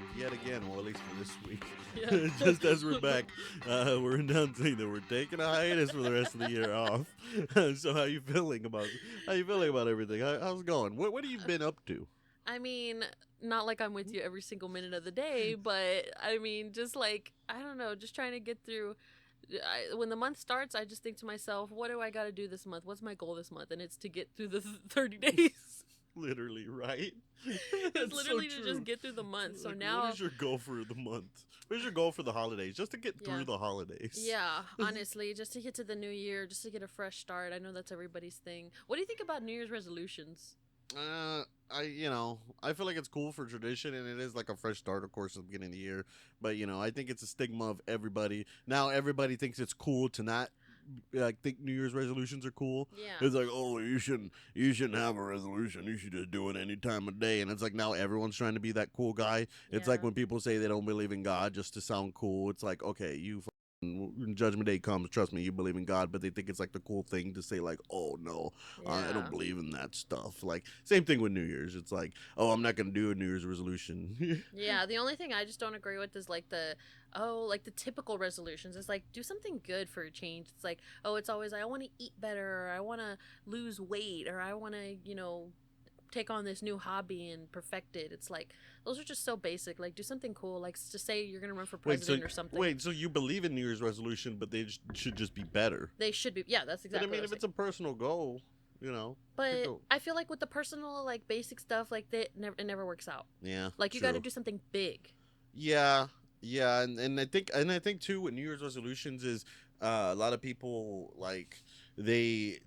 back yet again. Well, at least for this week. Yeah. Just as we're back, we're announcing that we're taking a hiatus for the rest of the year off. So how you feeling about everything? How's it going? What have you been up to? I mean, not like I'm with you every single minute of the day, but I mean, just like, I don't know, just trying to get through. When the month starts, I just think to myself, what do I got to do this month? What's my goal this month? And it's to get through the 30 days. Literally, right? It's That's literally so to true. just get through the month. So Like, now, what is your goal for the month? What is your goal for the holidays? Just to get through Yeah. the holidays. yeah, honestly, just to get to the new year, just to get a fresh start. I know that's everybody's thing. What do you think about New Year's resolutions? I feel like it's cool for tradition, and it is like a fresh start, of course, at the beginning of the year. But I think it's a stigma of everybody. Now everybody thinks it's cool to not like think New Year's resolutions are cool. Yeah. It's like, oh, you shouldn't have a resolution. You should just do it any time of day. And it's like now everyone's trying to be that cool guy. It's like Yeah. when people say they don't believe in God just to sound cool. It's like, okay, when Judgment Day comes, trust me, you believe in God, but they think it's like the cool thing to say, like, oh no, I Yeah. don't believe in that stuff. Like, same thing with New Year's. It's like, oh, I'm not gonna do a New Year's resolution. Yeah, the only thing I just don't agree with is like the typical resolutions. It's like do something good for a change. It's like, oh, it's always I want to eat better, or I want to lose weight, or I want to, take on this new hobby and perfect it. It's like those are just so basic. Like do something cool. Like just say you're going to run for president or something. Wait, so you believe in New Year's resolution, but they should just be better. They should be. Yeah, that's exactly But I mean, what if I'm it's a personal goal, But go. I feel like with the personal, like basic stuff, like it never works out. Yeah, Like you got to true. do something big. Yeah, yeah, and I think too with New Year's resolutions is a lot of people like they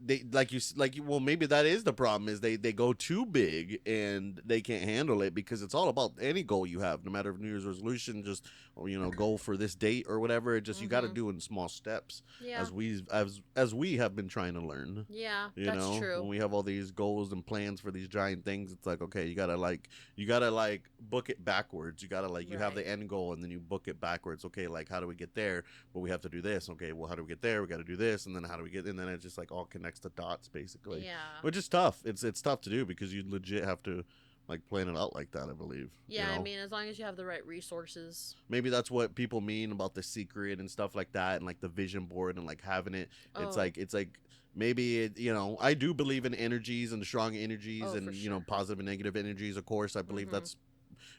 well, maybe that is the problem is they go too big and they can't handle it because it's all about any goal you have, no matter if New Year's resolution just goal for this date or whatever. It just you got to Mhm. do in small steps Yeah. as we have been trying to learn. Yeah, that's When true. we have all these goals and plans for these giant things, it's like, okay, you gotta like book it backwards. You gotta like you have Right. the end goal and then you book it backwards. Okay, like how do we get there? Well, we have to do this. Okay, well, how do we get there? We got to do this, and then how do we get? And then it just like all connects the dots basically, Yeah. which is tough. It's tough to do because you legit have to like plan it out like that. I believe. Yeah, I mean, as long as you have the right resources. Maybe that's what people mean about the secret and stuff like that, and like the vision board and like having it. It's Oh. like maybe I do believe in energies and strong energies Oh, and for sure. positive and negative energies. Of course, I believe Mhm. that's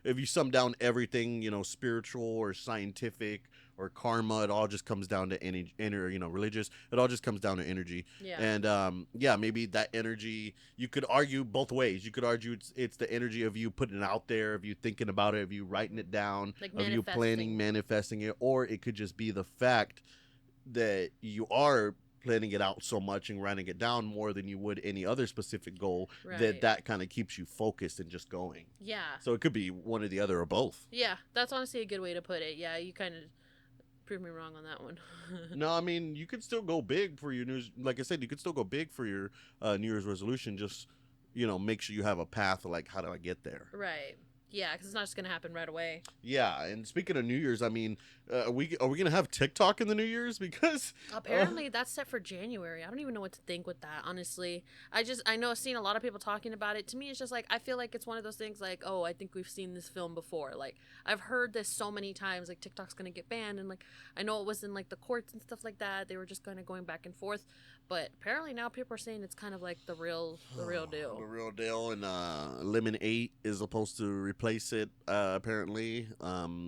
if you sum down everything, spiritual or scientific or karma, it all just comes down to any inner, religious. It all just comes down to energy. Yeah. And yeah, maybe that energy. You could argue both ways. You could argue it's the energy of you putting it out there, of you thinking about it, of you writing it down, Like of you planning, manifesting. manifesting it, or it could just be the fact that you are planning it out so much and writing it down more than you would any other specific goal Right. that kind of keeps you focused and just going. Yeah. So it could be one or the other or both. Yeah, that's honestly a good way to put it. Yeah, you kind of proved me wrong on that one. No, I mean you could still go big for your news. Like I said, you could still go big for your New Year's resolution. Just make sure you have a path. Like how do I get there? Right. Yeah, because it's not just gonna happen right away. Yeah, and speaking of New Year's, I mean, are we gonna have TikTok in the New Year's? Because Apparently, that's set for January. I don't even know what to think with that, honestly. I know I've seen a lot of people talking about it. To me, it's just like, I feel like it's one of those things like, oh, I think we've seen this film before. Like, I've heard this so many times, like, TikTok's gonna get banned. And, like, I know it was in, like, the courts and stuff like that. They were just kind of going back and forth. But apparently now people are saying it's kind of like the real deal. The real deal, and Lemon 8 is supposed to replace it. Apparently,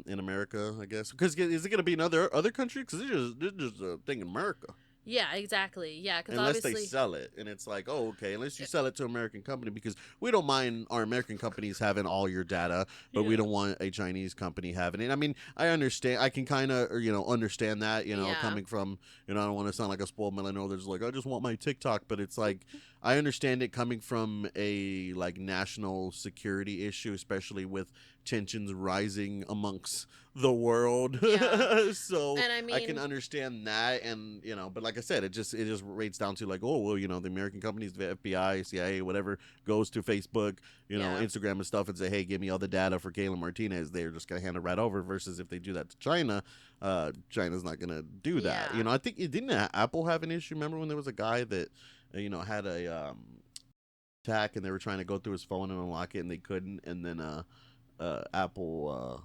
in America, I guess. Because is it gonna be another other country? Because it's just a thing in America. Yeah, exactly. Yeah, because Unless obviously. they sell it, and it's like, oh, okay. Unless you sell it to an American company, because we don't mind our American companies having all your data, but we Yeah. don't want a Chinese company having it. I mean, I understand. I can kind of, understand that. Yeah. Coming from, I don't want to sound like a spoiled millennial. There's like, I just want my TikTok, but it's like, I understand it coming from a like national security issue, especially with tensions rising amongst the world. Yeah. So And I I can mean- understand that, and but like I said, it just rates down to like, oh well, the American companies, the FBI, CIA, whatever, goes to Facebook, Yeah. Instagram and stuff, and say, hey, give me all the data for Caylin Martinez. They're just gonna hand it right over. Versus if they do that to China, China's not gonna do that. Yeah. I think it didn't Apple have an issue. Remember when there was a guy that had a attack and they were trying to go through his phone and unlock it and they couldn't, and then Apple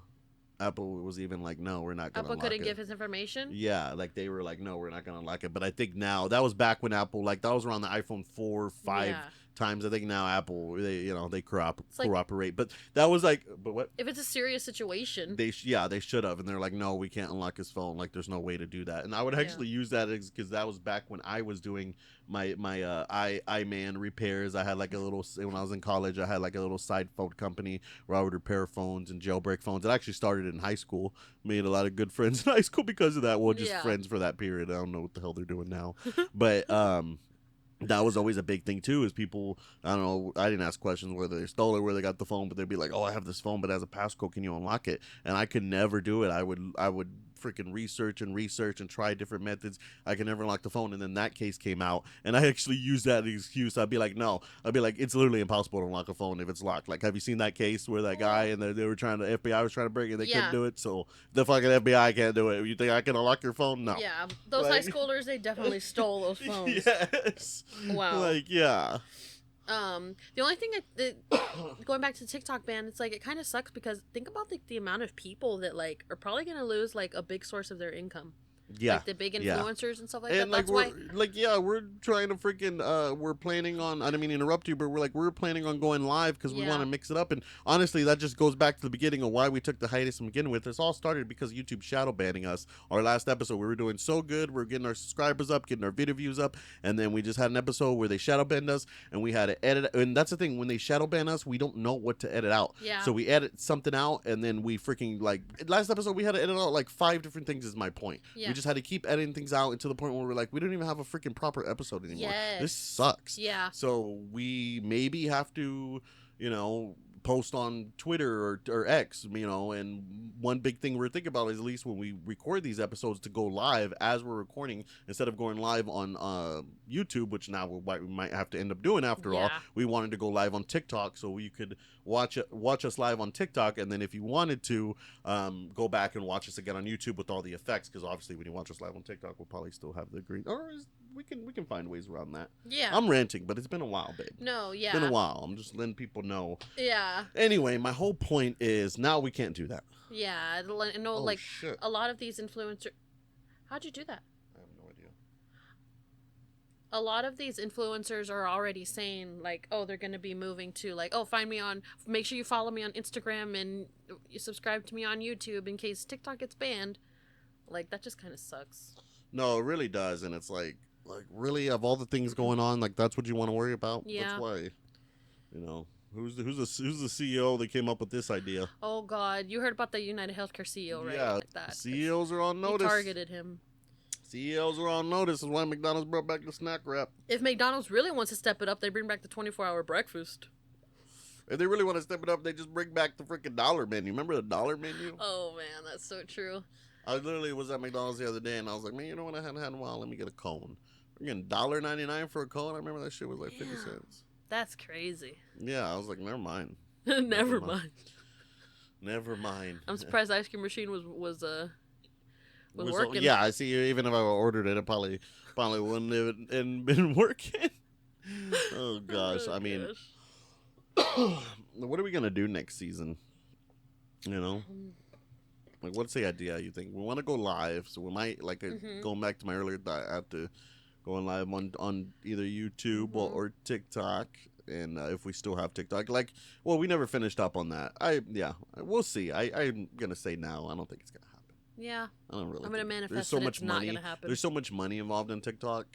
Apple was even like, no, we're not gonna Apple unlock couldn't it. give his information. Yeah, like they were like, no, we're not gonna unlock it. But I think now that was back when Apple, like that was around the iPhone 4, 5 Yeah. times. I think now Apple, they like- cooperate. But that was like, but what? If it's a serious situation. They should have, and they're like, no, we can't unlock his phone. Like, there's no way to do that. And I would actually use that because that was back when I was doing my iMan repairs. I had like a little, when I was in college, I had like a little side phone company where I would repair phones and jailbreak phones. It actually started in high school. Made a lot of good friends in high school because of that. Well, just friends for that period. I don't know what the hell they're doing now, but that was always a big thing too, is people, I don't know, I didn't ask questions whether they stole it, where they got the phone, but they'd be like, oh, I have this phone, but it has a passcode, can you unlock it? And I could never do it. I would freaking research and try different methods. I could never unlock the phone. And then that case came out, and I actually used that excuse. I'd be like, it's literally impossible to unlock a phone if it's locked. Like, have you seen that case where that guy and they were trying to, FBI was trying to break it, they couldn't do it, so the fucking FBI can't do it. You think I can unlock your phone? No. Yeah, those high schoolers, they definitely stole those phones. Yes. Wow. Like, yeah. The only thing going back to the TikTok ban, it's like, it kind of sucks because think about the amount of people that like are probably gonna lose like a big source of their income. Yeah, like the big influencers and stuff like and that. That's why, we're trying to freaking we're planning on. I didn't mean to interrupt you, but we're planning on going live because we want to mix it up. And honestly, that just goes back to the beginning of why we took the hiatus to begin with. This all started because YouTube shadow banning us. Our last episode, we were doing so good, we're getting our subscribers up, getting our video views up, and then we just had an episode where they shadow banned us, and we had to edit. And that's the thing, when they shadow ban us, we don't know what to edit out. Yeah. So we edit something out, and then we freaking like last episode we had to edit out like 5 different things. Is my point. Yeah. We just had to keep editing things out until the point where we're like, we don't even have a freaking proper episode anymore. Yes. This sucks. Yeah. So we maybe have to, post on Twitter or X, and one big thing we're thinking about is, at least when we record these episodes, to go live as we're recording instead of going live on YouTube, which now we might have to end up doing after all. We wanted to go live on TikTok so you could watch us live on TikTok, and then if you wanted to go back and watch us again on YouTube with all the effects, because obviously when you watch us live on TikTok, we'll probably still have the green, we can find ways around that. Yeah. I'm ranting, but it's been a while, babe. No, yeah. It's been a while. I'm just letting people know. Yeah. Anyway, my whole point is now we can't do that. Yeah. No, Shit. a lot of these influencers. How'd you do that? I have no idea. A lot of these influencers are already saying like, oh, they're going to be moving to like, oh, make sure you follow me on Instagram and you subscribe to me on YouTube in case TikTok gets banned. Like, that just kind of sucks. No, it really does, and it's like really, of all the things going on, like that's what you want to worry about. Yeah. That's why, who's the CEO that came up with this idea? Oh God, you heard about the United Healthcare CEO, right? Yeah, like that. CEOs are on You notice. targeted him. CEOs are on notice. Is why McDonald's brought back the snack wrap. If McDonald's really wants to step it up, they bring back the 24-hour breakfast. If they really want to step it up, they just bring back the freaking dollar menu. Remember the dollar menu? Oh man, that's so true. I literally was at McDonald's the other day, and I was like, man, you know what? I hadn't had in a while. Let me get a cone. We're getting $1.99 for a cone. I remember that shit was like 50 cents. That's crazy. Yeah, I was like, never mind. Never mind. Never mind. I'm surprised the ice cream machine was working. Yeah, I see. Even if I ordered it, it probably wouldn't have been working. Oh gosh, I mean, what are we gonna do next season? Like, what's the idea? You think we want to go live? So we might going back to my earlier thought, after going live on either YouTube or TikTok, and if we still have TikTok, we never finished up on that. We'll see. I'm gonna say now, I don't think it's gonna happen. Yeah, I don't really. I'm gonna manifest. There's so much money. Not gonna happen. There's so much money involved in TikTok.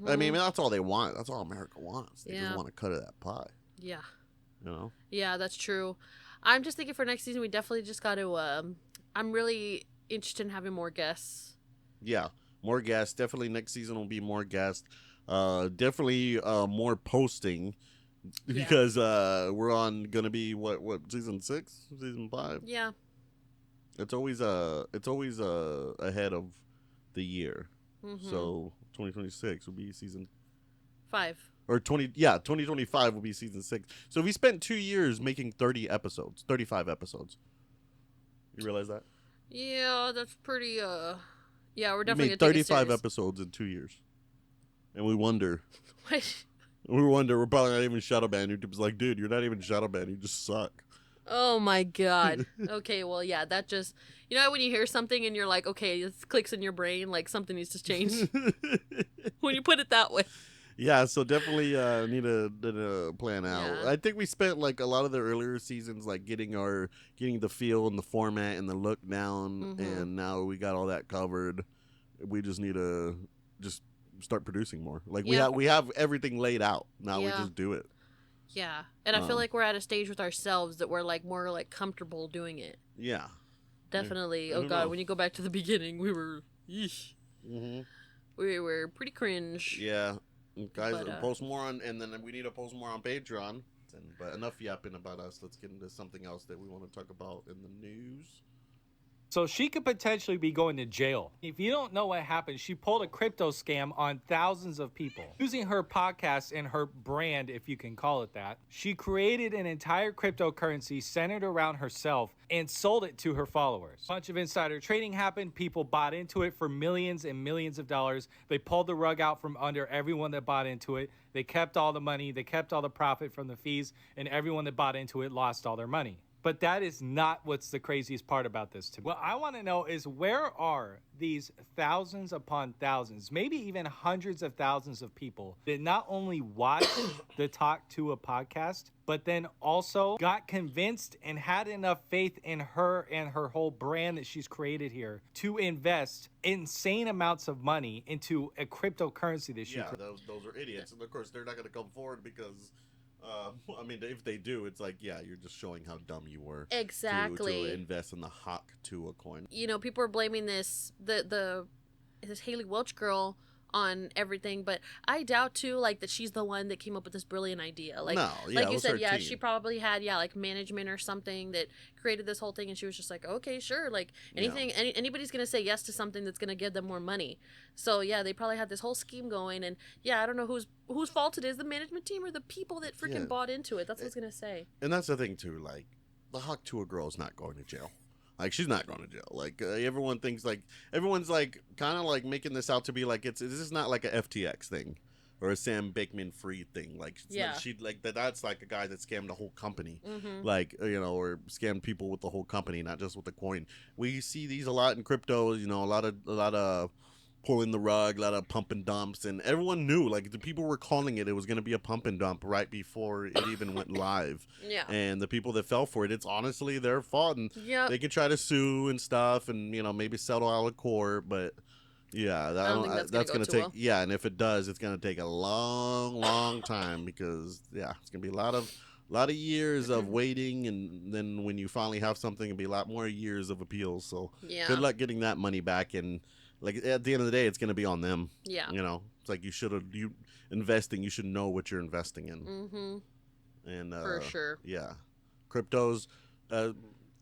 I mean, that's all they want. That's all America wants. They just want to cut of that pie. Yeah. Yeah, that's true. I'm just thinking for next season, we definitely just got to. I'm really interested in having more guests. Yeah, more guests. Definitely next season will be more guests. Definitely more posting, because we're gonna be what season 6, season 5. Yeah. It's always ahead of the year. So 2026 will be season 5. Or 2025 will be season 6. So we spent 2 years making 35 episodes. You realize that? Yeah, that's pretty. Yeah, we're definitely we made 35 episodes in 2 years, and we wonder. We're probably not even shadow banned. YouTube's like, dude, you're not even shadow banned. You just suck. Oh my god. Okay, well, yeah, that just, when you hear something and you're like, okay, it clicks in your brain, like something needs to change when you put it that way. Yeah, so definitely need to plan out. Yeah. I think we spent like a lot of the earlier seasons like getting the feel and the format and the look down, Mm-hmm. and now we got all that covered. We just need to just start producing more. Like we Yeah. have everything laid out. Now we Yeah. just do it. Yeah. And I feel Um, like we're at a stage with ourselves that we're like more like comfortable doing it. yeah. Definitely. I Oh don't god, know. when you go back to the beginning, we were yeesh. Hmm. We were pretty cringe. Yeah, guys, But post more on, and then we need to post more on Patreon. But enough yapping about us. Let's get into something else that we want to talk about in the news. So she could potentially be going to jail. If you don't know what happened, she pulled a crypto scam on thousands of people. Using her podcast and her brand, if you can call it that, she created an entire cryptocurrency centered around herself and sold it to her followers. A bunch of insider trading happened. People bought into it for millions and millions of dollars. They pulled the rug out from under everyone that bought into it. They kept all the money. They kept all the profit from the fees, and everyone that bought into it lost all their money. But that is not what's the craziest part about this to me. What I want to know is, where are these thousands upon thousands, maybe even hundreds of thousands of people that not only watched the Tuah podcast, but then also got convinced and had enough faith in her and her whole brand that she's created here to invest insane amounts of money into a cryptocurrency that she created? Those are idiots, and of course they're not going to come forward because I mean, if they do, it's like, yeah, you're just showing how dumb you were. Exactly. To invest in the Hawk Tuah coin. People are blaming this this Haley Welch girl on everything, but I doubt too like that she's the one that came up with this brilliant idea. Like, no, yeah, like you said, yeah, team. she probably had like management or something that created this whole thing, and she was just like, okay, sure, like anything, anybody's gonna say yes to something that's gonna give them more money. So yeah, they probably had this whole scheme going, and yeah, I don't know whose fault it is, the management team or the people that freaking bought into it. That's what I was gonna say. And that's the thing too, like the Hawk Tuah girl's not going to jail. Like, she's not going to jail. Like, everyone thinks, like, everyone's, like, kind of, like, making this out to be, like, this is not, like, a FTX thing or a Sam Bankman-Fried thing. Like, that's, like, a guy that scammed the whole company. Mm-hmm. Like, or scammed people with the whole company, not just with the coin. We see these a lot in crypto, a lot of pulling the rug, a lot of pump and dumps, and everyone knew, like, the people were calling it was going to be a pump and dump right before it even went live. Yeah. And the people that fell for it, it's honestly their fault, and they can try to sue and stuff, and maybe settle out of court, but yeah, I don't think that's gonna take well. Yeah, and if it does, it's going to take a long time, because it's going to be a lot of years of waiting, and then when you finally have something, it'll be a lot more years of appeals. So good luck getting that money back. And like, at the end of the day, it's going to be on them. Yeah. It's like, you should know what you're investing in. Mm-hmm. And for sure. Yeah. Cryptos,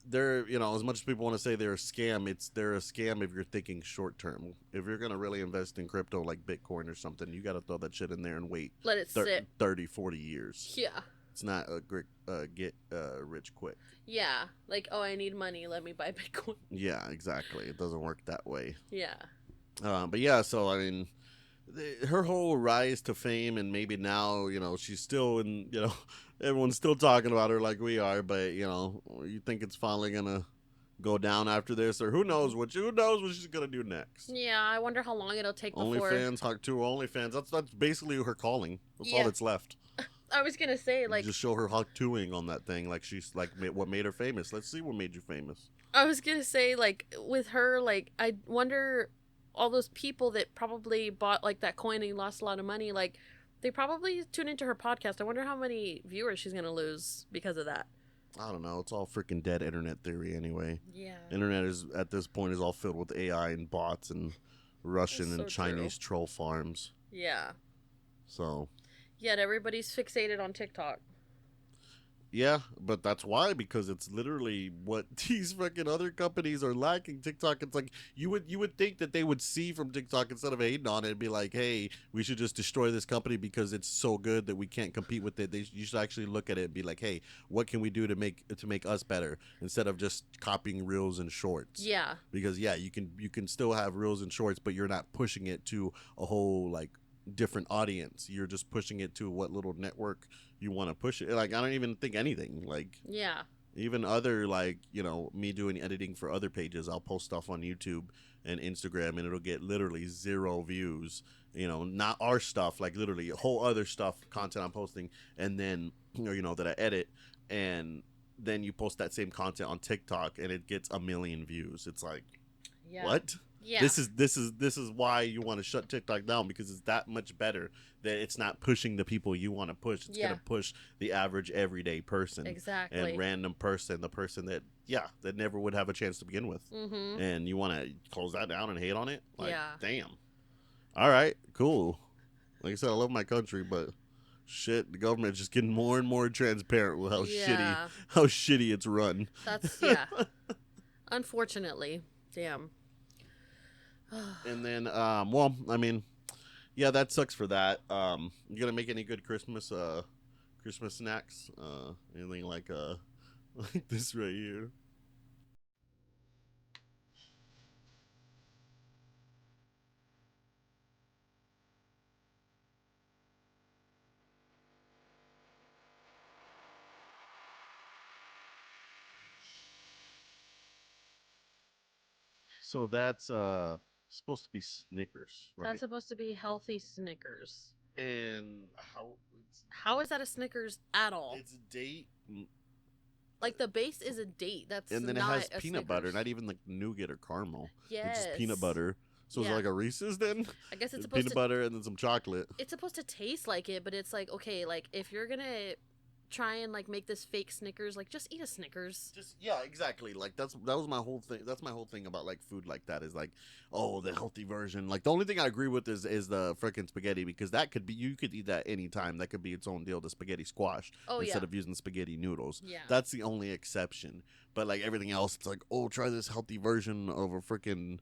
they're, as much as people want to say they're a scam, they're a scam if you're thinking short term. If you're going to really invest in crypto like Bitcoin or something, you got to throw that shit in there and wait. Let it sit 30, 40 years. Yeah. It's not a great get rich quick. Yeah, like, oh, I need money, let me buy Bitcoin. Yeah, exactly. It doesn't work that way. Yeah. But yeah, so I mean, her whole rise to fame, and maybe now, she's still in, everyone's still talking about her like we are, but you think it's finally gonna go down after this, or who knows what she's gonna do next? Yeah, I wonder how long it'll take before. OnlyFans, Hawk Tuah, OnlyFans. That's basically her calling. That's all that's left. I was gonna say, like, just show her Hawk Tuahing on that thing, like she's like what made her famous. Let's see what made you famous. I was gonna say, like, with her, like, I wonder all those people that probably bought like that coin and lost a lot of money, like, they probably tune into her podcast. I wonder how many viewers she's gonna lose because of that. I don't know. It's all freaking dead internet theory anyway. Yeah. Internet is, at this point, is all filled with AI and bots and Russian and Chinese troll farms. Yeah. So. Yet everybody's fixated on TikTok. Yeah, but that's why, because it's literally what these fucking other companies are lacking. TikTok, it's like, you would think that they would see from TikTok, instead of hating on it, and be like, hey, we should just destroy this company because it's so good that we can't compete with it. You should actually look at it and be like, hey, what can we do to make us better, instead of just copying reels and shorts? Yeah. Because you can still have reels and shorts, but you're not pushing it to a whole, like, different audience. You're just pushing it to what little network you want to push it. Like, I don't even think anything. Like, yeah, Even other, like, me doing editing for other pages, I'll post stuff on YouTube and Instagram, and it'll get literally 0 views. Not our stuff, like literally whole other stuff, content I'm posting, and then that I edit, and then you post that same content on TikTok, and it gets 1 million views. It's like, Yeah. what? Yeah. This is why you want to shut TikTok down, because it's that much better that it's not pushing the people you want to push. It's gonna push the average everyday person, Exactly. and random person, the person that never would have a chance to begin with. Mm-hmm. And you want to close that down and hate on it? Like, Yeah. damn. All right, cool. Like I said, I love my country, but shit, the government is just getting more and more transparent with how shitty it's run. That's unfortunately, damn. And then, well, I mean, yeah, that sucks for that. You gonna make any good Christmas snacks? Anything like like this right here? So that's supposed to be Snickers, right? That's supposed to be healthy Snickers. And How is that a Snickers at all? it's a date, Like the base is a date. That's and then not it has a peanut butter, Snickers. not even like nougat or caramel. Yes. It's just peanut butter. So it's Yeah. like a Reese's then? I guess it's supposed Peanut to. butter and then some chocolate. It's supposed to taste like it, but it's like, okay, like if you're gonna try and like make this fake Snickers, like just eat a Snickers. Just exactly. Like that was my whole thing. That's my whole thing about like food like that, is like, oh, the healthy version. Like the only thing I agree with is the freaking spaghetti, because that could be, you could eat that anytime. That could be its own deal, the spaghetti squash, instead of using spaghetti noodles. Yeah. That's the only exception. But like everything else, it's like, oh, try this healthy version of a freaking,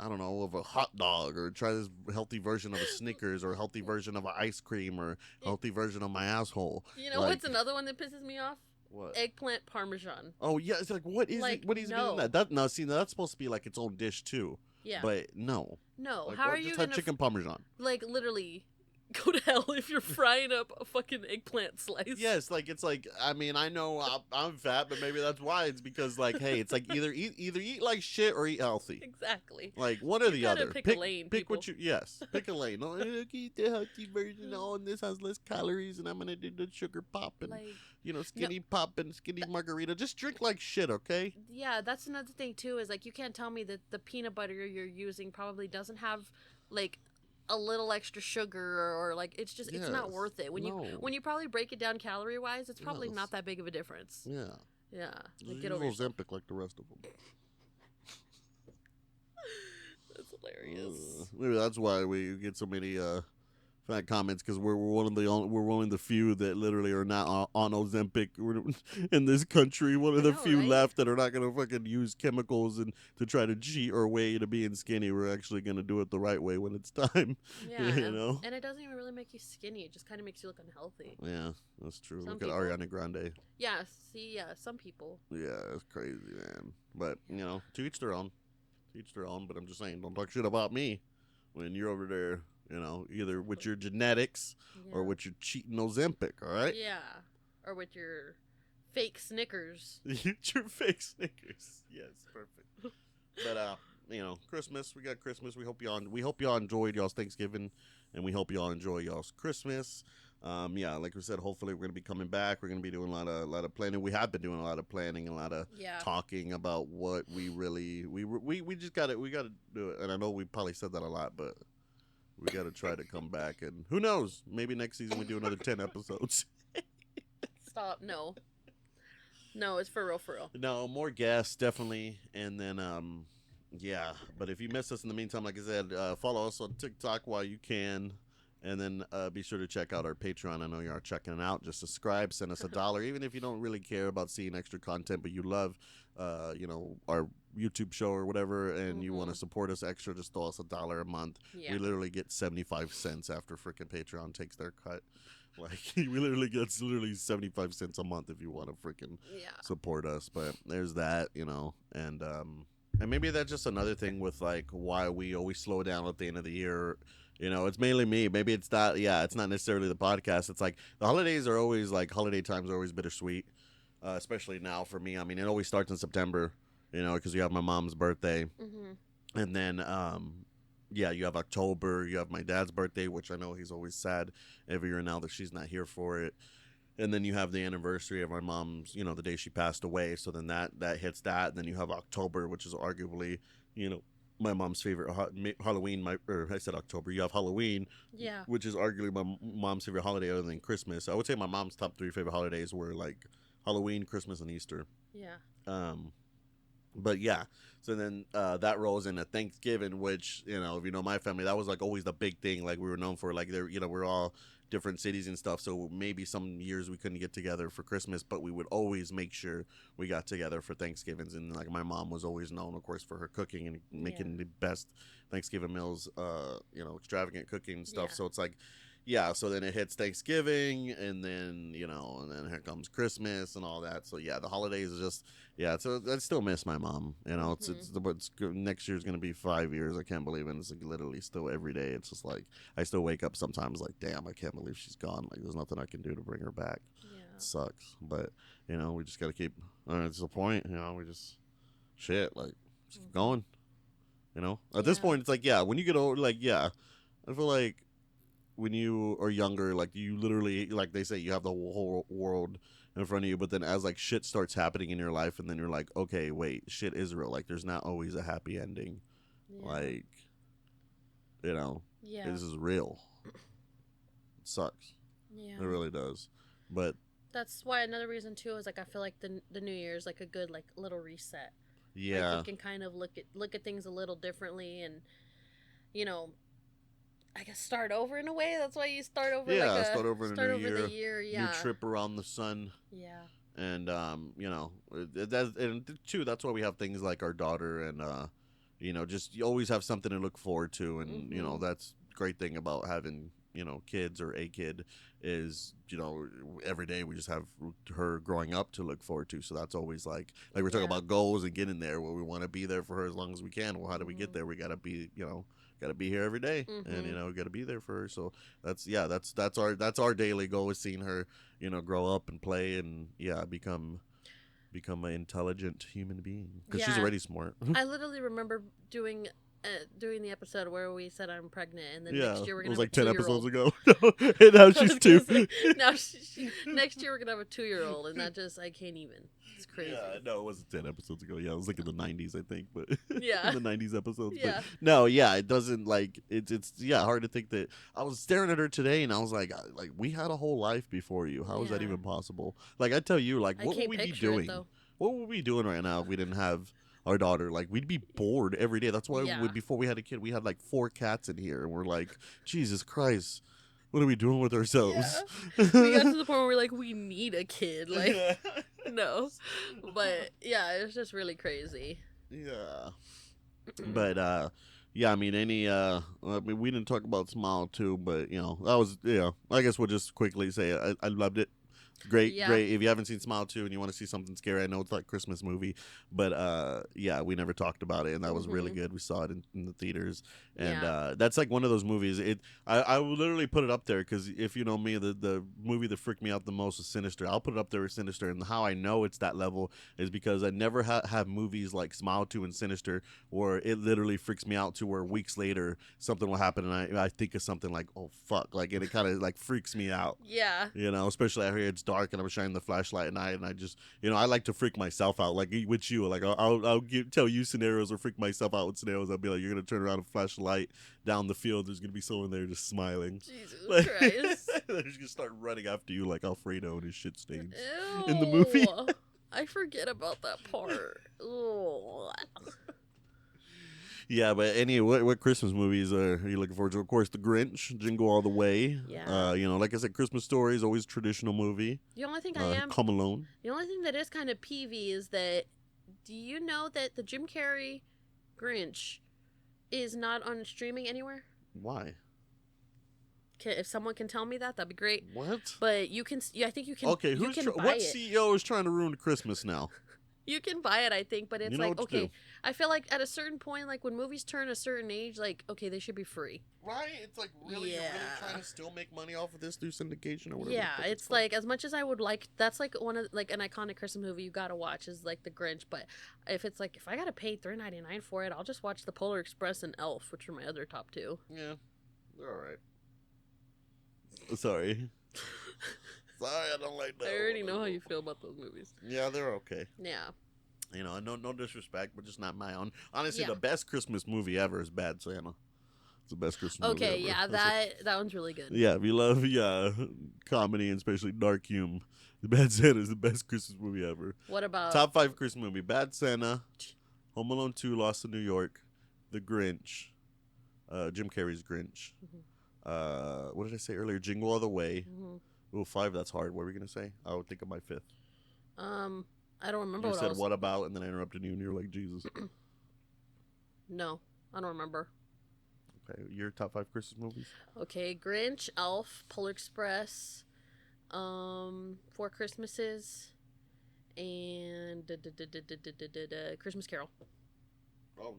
I don't know, of a hot dog, or try this healthy version of a Snickers, or a healthy version of an ice cream, or healthy version of my asshole. You know like, what's another one that pisses me off? What? Eggplant parmesan. Oh yeah, it's like, what is Like, it? What is no. it in that? No, see, that's supposed to be like its own dish too. Yeah. But no. No. Like, How what? are you Just gonna have chicken parmesan? like literally go to hell if you're frying up a fucking eggplant slice? Yes, like it's like, I mean, I know I'm fat, but maybe that's why. It's because like, hey, it's like either eat like shit or eat healthy. Exactly. Like one or the gotta other. pick a lane, Pick what people. pick a lane. No, eat the healthy version. Oh, and this has less calories, and I'm gonna do the sugar pop and Like, skinny pop and skinny margarita. Just drink like shit, okay? yeah, that's another thing too, is like you can't tell me that the peanut butter you're using probably doesn't have like a little extra sugar, or like it's just it's not Yes. worth it. When No. you probably break it down calorie wise, it's probably Yes. not that big of a difference. Yeah. Yeah. Like, Just get use over yourself. Ozempic like the rest of them. That's hilarious. Maybe that's why we get so many fat comments, because we're one of the few that literally are not on Ozempic in this country. One of the know, few right? left that are not gonna fucking use chemicals and to try to cheat our way to being skinny. We're actually gonna do it the right way when it's time. Yeah. You know? And it doesn't even really make you skinny. It just kind of makes you look unhealthy. Yeah, that's true. Some Look people. at Ariana Grande. Yeah. See, yeah, some people. Yeah, it's crazy, man. But to each their own. To each their own. But I'm just saying, don't talk shit about me when you're over there. Either with your genetics or Yeah. with your cheating Ozempic, all right? Yeah. Or with your fake Snickers. Your fake Snickers. Yes, perfect. But Christmas. We got Christmas. We hope y'all enjoyed y'all's Thanksgiving, and we hope y'all enjoy y'all's Christmas. Like we said, hopefully we're gonna be coming back. We're gonna be doing a lot of planning. We have been doing a lot of planning, a lot of talking about what we really we just gotta do it. And I know we probably said that a lot, but we gotta try to come back. And who knows? Maybe next season we do another 10 episodes. Stop. No. No, it's for real, for real. No, more guests, definitely. And then, but if you miss us in the meantime, like I said, follow us on TikTok while you can. And then be sure to check out our Patreon. I know you are checking it out. Just subscribe, send us $1. Even if you don't really care about seeing extra content, but you love, our YouTube show or whatever, and you want to support us extra, just throw us $1 a month. Yeah. We literally get 75 cents after freaking Patreon takes their cut. Like, we literally get 75 cents a month if you want to freaking support us. But there's that, and maybe that's just another thing with like why we always slow down at the end of the year. It's mainly me. Maybe it's not. Yeah, it's not necessarily the podcast. It's like the holidays are always holiday times are always bittersweet. especially now for me. I mean, it always starts in September, you know, because you have my mom's birthday, and then yeah, you have October, you have my dad's birthday, which I know he's always sad every year now that she's not here for it. And then you have the anniversary of my mom's, you know, the day she passed away. So then that hits that. And then you have October, which is arguably, you know, my mom's favorite Halloween. I said October. You have Halloween, Yeah. which is arguably my mom's favorite holiday other than Christmas. I would say my mom's top 3 favorite holidays were like Halloween, Christmas, and Easter. Yeah. But yeah, so then that rolls into Thanksgiving, which, you know, if you know my family, that was like always the big thing. Like we were known for, like, there, you know, we're all different cities and stuff. So maybe some years we couldn't get together for Christmas, but we would always make sure we got together for Thanksgivings. And like my mom was always known, of course, for her cooking and making the best Thanksgiving meals, you know, extravagant cooking and stuff. Yeah. So it's like, yeah, so then it hits Thanksgiving, and then, you know, and then here comes Christmas and all that. So yeah, the holidays is just, yeah. So I still miss my mom. You know, it's next year's gonna be 5 years. I can't believe it. It's like literally still every day. It's just like I still wake up sometimes like, damn, I can't believe she's gone. Like there's nothing I can do to bring her back. Yeah. It sucks, but you know, we just gotta keep. It's the point. You know, we just shit like just keep going. You know, at this point, it's like, yeah, when you get old, like, yeah, I feel like when you are younger, like you literally, like they say, you have the whole world in front of you, but then as like shit starts happening in your life, and then you're like, okay, wait, shit is real. Like there's not always a happy ending. Yeah. Like, you know, Yeah. this is real. It sucks. Yeah. It really does. But that's why another reason too is like I feel like the New Year's like a good like little reset. yeah, Like you can kind of look at things a little differently, and you know, I guess start over in a way. That's why you start over. yeah, like start over in start a new over year. the year. Yeah. New trip around the sun. Yeah. And you know, and too, that's why we have things like our daughter, and you know, just you always have something to look forward to. And you know, that's the great thing about having, you know, kids or a kid is, you know, every day we just have her growing up to look forward to. So that's always like we're talking about goals and getting there, where we want to be there for her as long as we can. Well, how do we get there? We gotta be, you know, gotta be here every day, and you know, gotta be there for her. So that's our daily goal, is seeing her, you know, grow up and play, and become an intelligent human being, because she's already smart. I literally remember doing the episode where we said I'm pregnant, and then Yeah, next year we're it gonna was have like a 10 episodes 2-year-old. ago. And now she's 2. Now next year we're gonna have a 2-year-old, and that just I can't even. It's crazy. Yeah, no, it wasn't 10 episodes ago. Yeah, it was like in the 90s, I think, but Yeah. in the 90s episodes. Yeah. But no, yeah, it doesn't, like, it's hard to think that. I was staring at her today, and I was like, we had a whole life before you. How is that Yeah. even possible? Like, I tell you, like, I what would can't we be picture it, doing? though. What would we be doing right now if we didn't have our daughter? Like, we'd be bored every day. That's why Yeah. before we had a kid, we had like 4 cats in here, and we're like, Jesus Christ, what are we doing with ourselves? We got to the point where we're like, we need a kid. Like, no. But yeah, it's just really crazy. Yeah. But yeah, I mean, we didn't talk about Smile too, but you know, that was, I guess we'll just quickly say I loved it. Great. If you haven't seen Smile 2 and you want to see something scary, I know it's like a Christmas movie, but yeah, we never talked about it, and that was really good. We saw it in the theaters, and that's like one of those movies. I will literally put it up there, because if you know me, the movie that freaked me out the most is Sinister. I'll put it up there with Sinister, and how I know it's that level is because I never have movies like Smile 2 and Sinister where it literally freaks me out to where weeks later something will happen, and I think of something like, oh fuck, like, and it kind of like freaks me out. Yeah. You know, especially out here it's dark and I'm shining the flashlight at night, and I just, you know, I like to freak myself out, like with you. Like I'll tell you scenarios or freak myself out with scenarios. I'll be like, you're gonna turn around and flash a light down the field. There's gonna be someone there just smiling. Jesus Christ. They're just gonna start running after you like Alfredo and his shit stains Ew. in the movie. I forget about that part. Ew. Yeah, but what Christmas movies are you looking forward to? Of course, The Grinch, Jingle All the Way. Yeah. You know, like I said, Christmas Story is always a traditional movie. The only thing Home Alone. The only thing that is kind of peevy is that, do you know that the Jim Carrey Grinch is not on streaming anywhere? Why? If someone can tell me that, that'd be great. What? But you can. I think you can. Okay, what CEO is trying to ruin Christmas now? You can buy it, I think, but it's You know like, what to okay, do. I feel like at a certain point, like when movies turn a certain age, like, okay, they should be free. Right? It's like really, you're really Yeah. trying to still make money off of this through syndication or whatever. the Yeah, fuck it's called. like as much as I would like, that's like one of like an iconic Christmas movie you gotta watch is like The Grinch. But if it's like if I gotta pay $3.99 for it, I'll just watch The Polar Express and Elf, which are my other top two. Yeah, they're all right. Sorry. Sorry, I don't like that. I already one. know how you feel about those movies. Yeah, they're okay. Yeah. You know, no disrespect, but just not my own. Honestly, Yeah. the best Christmas movie ever is Bad Santa. It's the best Christmas movie Okay, ever. yeah, That's that one's really good. yeah, if you love comedy and especially dark humor, The Bad Santa is the best Christmas movie ever. What about Top 5 Christmas movie: Bad Santa, Home Alone 2, Lost in New York, The Grinch, Jim Carrey's Grinch. What did I say earlier? Jingle All the Way. Oh, 5. That's hard. What were we gonna say? I would think of my 5th. I don't remember You what I said was. what about, and then I interrupted you, and you were like, Jesus. No, I don't remember. Okay, your top 5 Christmas movies? Okay, Grinch, Elf, Polar Express, Four Christmases, and Christmas Carol. Oh,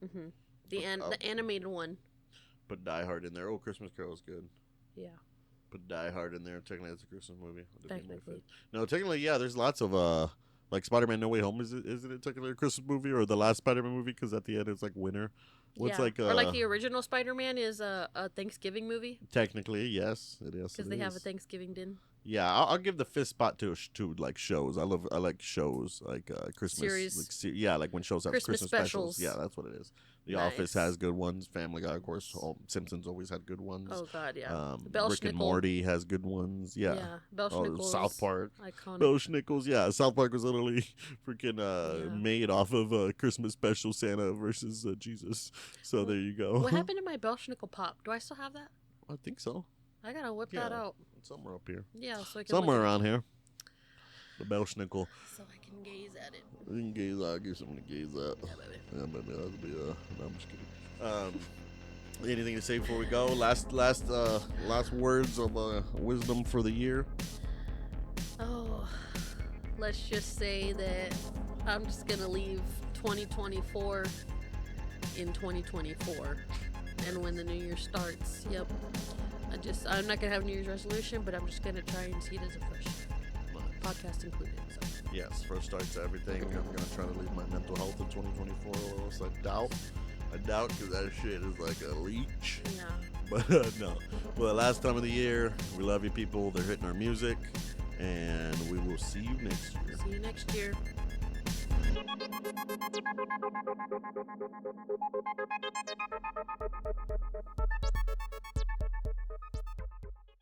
nice. The animated one. Put Die Hard in there. Oh, Christmas Carol is good. Yeah. Put Die Hard in there. Technically, that's a Christmas movie. Technically. No, technically, yeah. There's lots of like Spider-Man: No Way Home. Isn't it technically a Christmas movie or the last Spider-Man movie? Because at the end it's like winter. What's yeah. like or like the original Spider-Man is a Thanksgiving movie technically, yes, it is. because they have a Thanksgiving din. Yeah, I'll give the 5th spot to like shows. I like shows like Christmas Series. Like, yeah, like when shows have Christmas Christmas specials. Yeah, that's what it is. The Nice. Office has good ones. Family Guy, of course. Simpsons always had good ones. Oh God, yeah. Rick and Morty has good ones. Yeah. Yeah. South Park. Iconic. Bill Schnickles, yeah. South Park was literally freaking made off of a Christmas special, Santa versus Jesus. So there you go. What happened to my Belschnickel pop? Do I still have that? I think so. I gotta whip that out. It's somewhere up here. Yeah, so I can Somewhere look around here. The Belschnickel. so I can gaze at it. You can gaze out. Give something to gaze at. Yeah, baby. Yeah, baby. That'll be, no, I'm just kidding. Anything to say before we go? Last words of wisdom for the year. Oh, let's just say that I'm just gonna leave 2024 in 2024, and when the new year starts, yep. I'm not gonna have a New Year's resolution, but I'm just gonna try and see it as a fresh start. Podcast included. So. Yes, fresh start to everything. I'm gonna try to leave my mental health in 2024, or else I doubt because that shit is like a leech. Yeah. But no. Well, last time of the year, we love you people. They're hitting our music, and we will see you next year. See you next year.